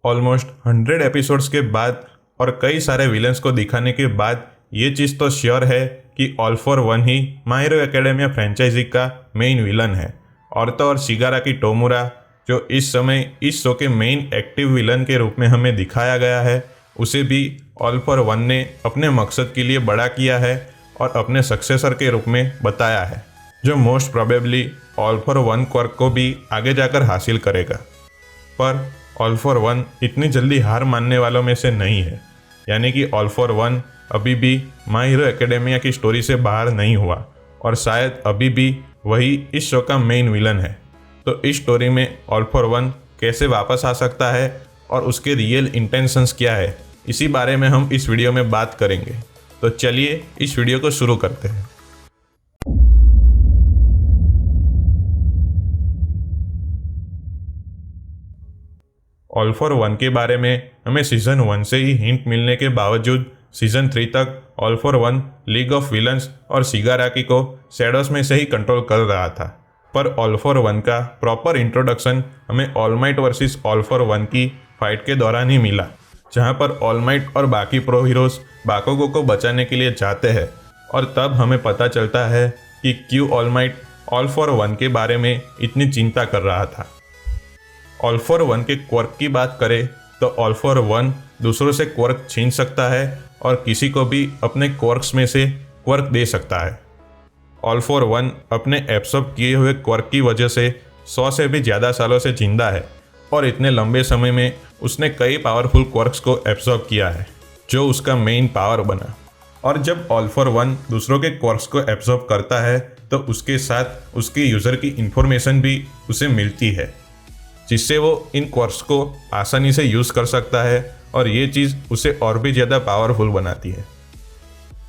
Almost 100 episodes के बाद और कई सारे विलन्स को दिखाने के बाद ये चीज़ तो श्योर है कि ऑल फॉर वन ही माय हीरो एकेडेमिया फ्रेंचाइजी का मेन विलन है। और तो और शिगाराकी टोमुरा, जो इस समय इस शो के मेन एक्टिव विलन के रूप में हमें दिखाया गया है, उसे भी ऑल फॉर वन ने अपने मकसद के लिए बड़ा किया है और अपने सक्सेसर के रूप में बताया है, जो most probably all for one quirk को भी आगे जाकर हासिल करेगा। पर ऑल फॉर वन इतनी जल्दी हार मानने वालों में से नहीं है, यानी कि ऑल फॉर वन अभी भी माय हीरो एकेडेमिया की स्टोरी से बाहर नहीं हुआ और शायद अभी भी वही इस शो का मेन विलन है। तो इस स्टोरी में ऑल फॉर वन कैसे वापस आ सकता है और उसके रियल इंटेंशंस क्या है, इसी बारे में हम इस वीडियो में बात करेंगे। तो चलिए इस वीडियो को शुरू करते हैं। ऑल फॉर वन के बारे में हमें सीजन 1 से ही हिंट मिलने के बावजूद सीजन 3 तक all for one league of villains और शिगाराकी को शैडोज में से ही कंट्रोल कर रहा था। पर ऑल फॉर वन का प्रॉपर इंट्रोडक्शन हमें all might versus all for one की फाइट के दौरान ही मिला, जहां पर ऑल माइट और बाकी प्रो हीरोज बाकुगो को बचाने के लिए जाते हैं और तब हमें पता चलता है कि क्यों all might all for one के बारे में इतनी चिंता कर रहा था। ऑल फॉर वन के क्वर्क की बात करें तो ऑल फॉर वन दूसरों से क्वर्क छीन सकता है और किसी को भी अपने क्वर्क्स में से क्वर्क दे सकता है। ऑल फॉर वन अपने एब्सॉर्ब किए हुए क्वर्क की वजह से 100 से भी ज़्यादा सालों से जिंदा है और इतने लंबे समय में उसने कई पावरफुल क्वर्क्स को एब्सॉर्ब किया है, जो उसका मेन पावर बना। और जब ऑल फॉर वन दूसरों के क्वर्क्स को एब्सॉर्ब करता है तो उसके साथ उसके यूज़र की इंफॉर्मेशन भी उसे मिलती है, जिससे वो इन क्वर्क्स को आसानी से यूज़ कर सकता है और ये चीज़ उसे और भी ज़्यादा पावरफुल बनाती है।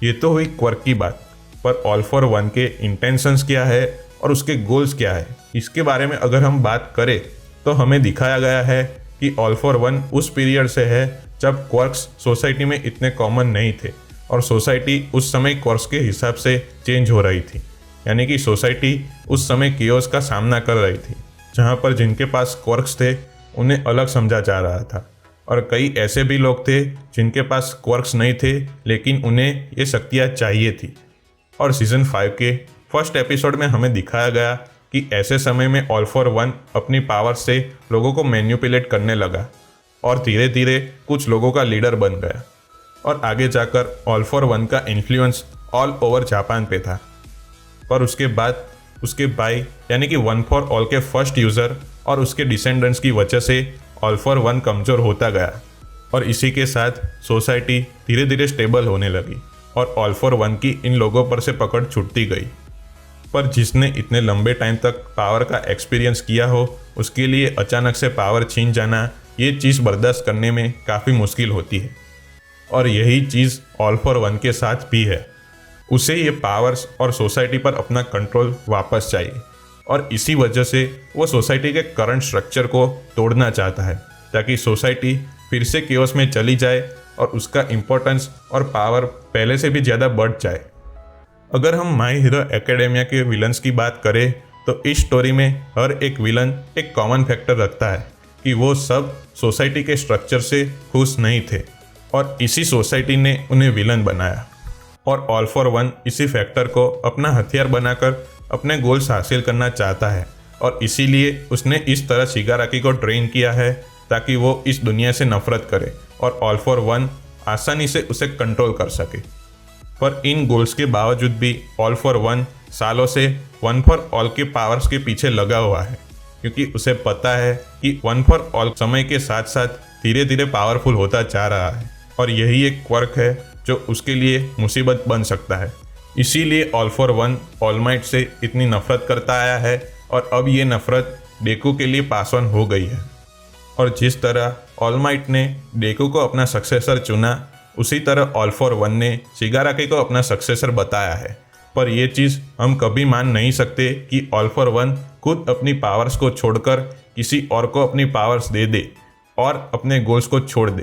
ये तो हुई क्वर्क की बात, पर ऑल फॉर वन के इंटेंशंस क्या है और उसके गोल्स क्या है, इसके बारे में अगर हम बात करें तो हमें दिखाया गया है कि ऑल फॉर वन उस पीरियड से है जब क्वर्क्स सोसाइटी में इतने कॉमन नहीं थे और सोसाइटी उस समय क्वर्क्स के हिसाब से चेंज हो रही थी। यानी कि सोसाइटी उस समय कियोस का सामना कर रही थी, जहाँ पर जिनके पास क्वर्क्स थे उन्हें अलग समझा जा रहा था और कई ऐसे भी लोग थे जिनके पास क्वर्क्स नहीं थे लेकिन उन्हें ये शक्तियाँ चाहिए थी। और सीजन 5 के फर्स्ट एपिसोड में हमें दिखाया गया कि ऐसे समय में ऑल फॉर वन अपनी पावर से लोगों को मैन्युपुलेट करने लगा और धीरे धीरे कुछ लोगों का लीडर बन गया और आगे जाकर ऑल फॉर वन का इन्फ्लुएंस ऑल ओवर जापान पे था। पर उसके बाद उसके भाई यानी कि वन फॉर ऑल के फर्स्ट यूज़र और उसके डिसेंडेंट्स की वजह से ऑल फॉर वन कमज़ोर होता गया और इसी के साथ सोसाइटी धीरे धीरे स्टेबल होने लगी और ऑल फॉर वन की इन लोगों पर से पकड़ छूटती गई। पर जिसने इतने लंबे टाइम तक पावर का एक्सपीरियंस किया हो, उसके लिए अचानक से पावर छीन जाना ये चीज़ बर्दाश्त करने में काफ़ी मुश्किल होती है। और यही चीज़ ऑल फॉर वन के साथ भी है। उसे ये पावर्स और सोसाइटी पर अपना कंट्रोल वापस चाहिए और इसी वजह से वो सोसाइटी के करंट स्ट्रक्चर को तोड़ना चाहता है ताकि सोसाइटी फिर से केओस में चली जाए और उसका इम्पोर्टेंस और पावर पहले से भी ज़्यादा बढ़ जाए। अगर हम माय हीरो एकेडेमिया के विलन्स की बात करें तो इस स्टोरी में हर एक विलन एक कॉमन फैक्टर रखता है कि वो सब सोसाइटी के स्ट्रक्चर से खुश नहीं थे और इसी सोसाइटी ने उन्हें विलन बनाया। और ऑल फॉर वन इसी फैक्टर को अपना हथियार बनाकर अपने गोल्स हासिल करना चाहता है और इसीलिए उसने इस तरह शिगाराकी को ट्रेन किया है ताकि वो इस दुनिया से नफरत करे और ऑल फॉर वन आसानी से उसे कंट्रोल कर सके। पर इन गोल्स के बावजूद भी ऑल फॉर वन सालों से वन फॉर ऑल के पावर्स के पीछे लगा हुआ है, क्योंकि उसे पता है कि वन फॉर ऑल समय के साथ साथ धीरे धीरे पावरफुल होता जा रहा है और यही एक क्वर्क है जो उसके लिए मुसीबत बन सकता है। इसीलिए all for one all might say इतनी नफरत करता आया है और अब ये नफरत डेकू के लिए पास ऑन हो गई है। और जिस तरह ऑल माइट ने डेकू को अपना सक्सेसर चुना, उसी तरह ऑल फॉर वन ने शिगाराकी को अपना सक्सेसर बताया है। पर यह चीज़ हम कभी मान नहीं सकते कि ऑल फॉर वन खुद अपनी पावर्स को छोड़कर किसी और को अपनी पावर्स दे दे और अपने गोल्स को छोड़ दे,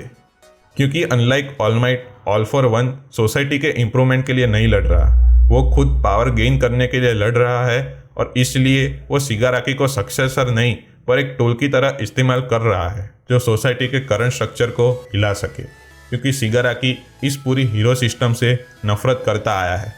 क्योंकि unlike all might all for one society के इम्प्रूवमेंट के लिए नहीं लड़ रहा, वो खुद पावर गेन करने के लिए लड़ रहा है और इसलिए वो शिगाराकी को सक्सेसर नहीं पर एक टूल की तरह इस्तेमाल कर रहा है जो सोसाइटी के करंट स्ट्रक्चर को हिला सके, क्योंकि शिगाराकी इस पूरी हीरो सिस्टम से नफरत करता आया है।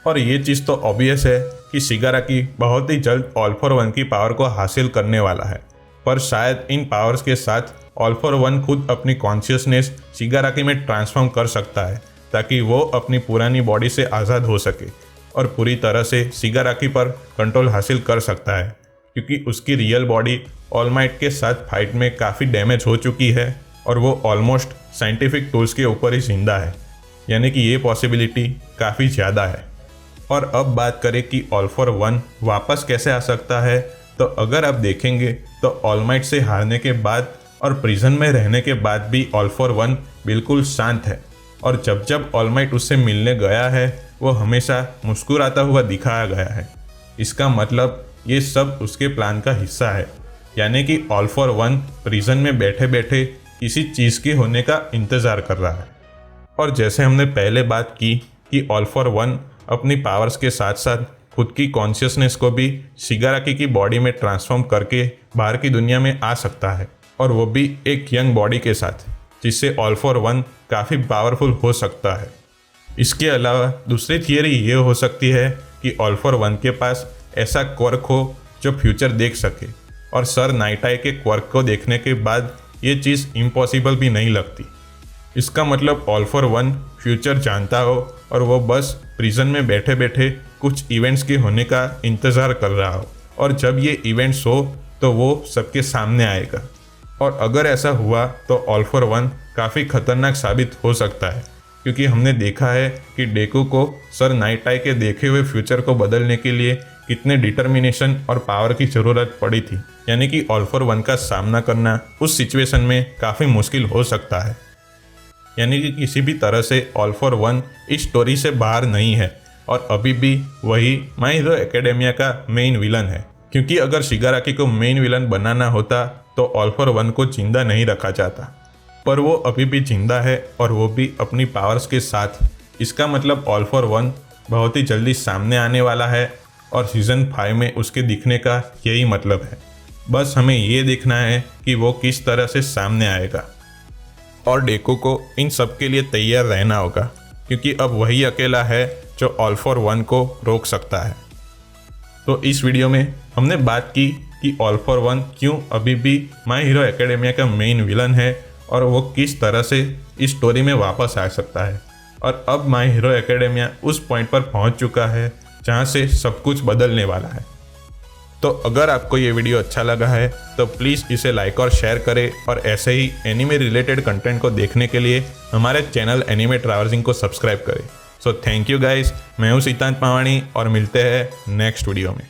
और ये चीज़ तो ऑब्वियस है कि शिगाराकी बहुत ही जल्द ऑल फॉर वन की पावर को हासिल करने वाला है, पर शायद इन पावर्स के साथ ऑल फॉर वन खुद अपनी कॉन्शियसनेस शिगाराकी में ट्रांसफॉर्म कर सकता है ताकि वो अपनी पुरानी बॉडी से आज़ाद हो सके और पूरी तरह से शिगाराकी पर कंट्रोल हासिल कर सकता है, क्योंकि उसकी रियल बॉडी ऑल माइट के साथ फाइट में काफ़ी डैमेज हो चुकी है और वो ऑलमोस्ट साइंटिफिक टूल्स के ऊपर ही जिंदा है, यानी कि ये पॉसिबिलिटी काफ़ी ज़्यादा है। और अब बात करें कि ऑल फॉर वन वापस कैसे आ सकता है, तो अगर आप देखेंगे तो ऑल माइट से हारने के बाद और प्रिजन में रहने के बाद भी ऑल फॉर वन बिल्कुल शांत है, और जब जब ऑल माइट उससे मिलने गया है वो हमेशा मुस्कुराता हुआ दिखाया गया है। इसका मतलब ये सब उसके प्लान का हिस्सा है, यानी कि ऑल फॉर वन प्रिजन में बैठे बैठे किसी चीज़ के होने का इंतज़ार कर रहा है। और जैसे हमने पहले बात की कि ऑल फॉर वन अपनी पावर्स के साथ साथ खुद की कॉन्शियसनेस को भी शिगाराकी की बॉडी में ट्रांसफॉर्म करके बाहर की दुनिया में आ सकता है, और वो भी एक यंग बॉडी के साथ, जिससे ऑल फॉर वन काफ़ी पावरफुल हो सकता है। इसके अलावा दूसरी थियरी ये हो सकती है कि ऑल फॉर वन के पास ऐसा क्वर्क हो जो फ्यूचर देख सके, और सर नाइटाई के क्वर्क को देखने के बाद ये चीज़ इम्पॉसिबल भी नहीं लगती। इसका मतलब ऑल फॉर वन फ्यूचर जानता हो और वो बस प्रिजन में बैठे बैठे कुछ इवेंट्स के होने का इंतज़ार कर रहा हो, और जब ये इवेंट्स हो तो वो सबके सामने आएगा। और अगर ऐसा हुआ तो ऑल फॉर वन काफ़ी खतरनाक साबित हो सकता है, क्योंकि हमने देखा है कि डेकू को सर नाइटाई के देखे हुए फ्यूचर को बदलने के लिए कितने डिटर्मिनेशन और पावर की ज़रूरत पड़ी थी, यानी कि ऑल फॉर वन का सामना करना उस सिचुएशन में काफ़ी मुश्किल हो सकता है। यानी कि किसी भी तरह से ऑल फॉर वन इस स्टोरी से बाहर नहीं है और अभी भी वही माय हीरो एकेडेमिया का मेन विलन है, क्योंकि अगर शिगाराकी को मेन विलन बनाना होता तो ऑल फॉर वन को जिंदा नहीं रखा जाता, पर वो अभी भी जिंदा है और वो भी अपनी पावर्स के साथ। इसका मतलब ऑल फॉर वन बहुत ही जल्दी सामने आने वाला है और सीज़न 5 में उसके दिखने का यही मतलब है। बस हमें ये देखना है कि वो किस तरह से सामने आएगा, और डेकू को इन सब के लिए तैयार रहना होगा, क्योंकि अब वही अकेला है जो ऑल फॉर वन को रोक सकता है। तो इस वीडियो में हमने बात की कि ऑल फॉर वन क्यों अभी भी माय हीरो एकेडेमिया का मेन विलन है और वो किस तरह से इस स्टोरी में वापस आ सकता है। और अब माय हीरो एकेडेमिया उस पॉइंट पर पहुंच चुका है जहां से सब कुछ बदलने वाला है। तो अगर आपको ये वीडियो अच्छा लगा है तो प्लीज़ इसे लाइक और शेयर करें, और ऐसे ही एनीमे रिलेटेड कंटेंट को देखने के लिए हमारे चैनल एनीमे ट्रैवर्सिंग को सब्सक्राइब करें। सो थैंक यू गाइस, मैं हूँ सिद्धांत पावाणी और मिलते हैं नेक्स्ट वीडियो में।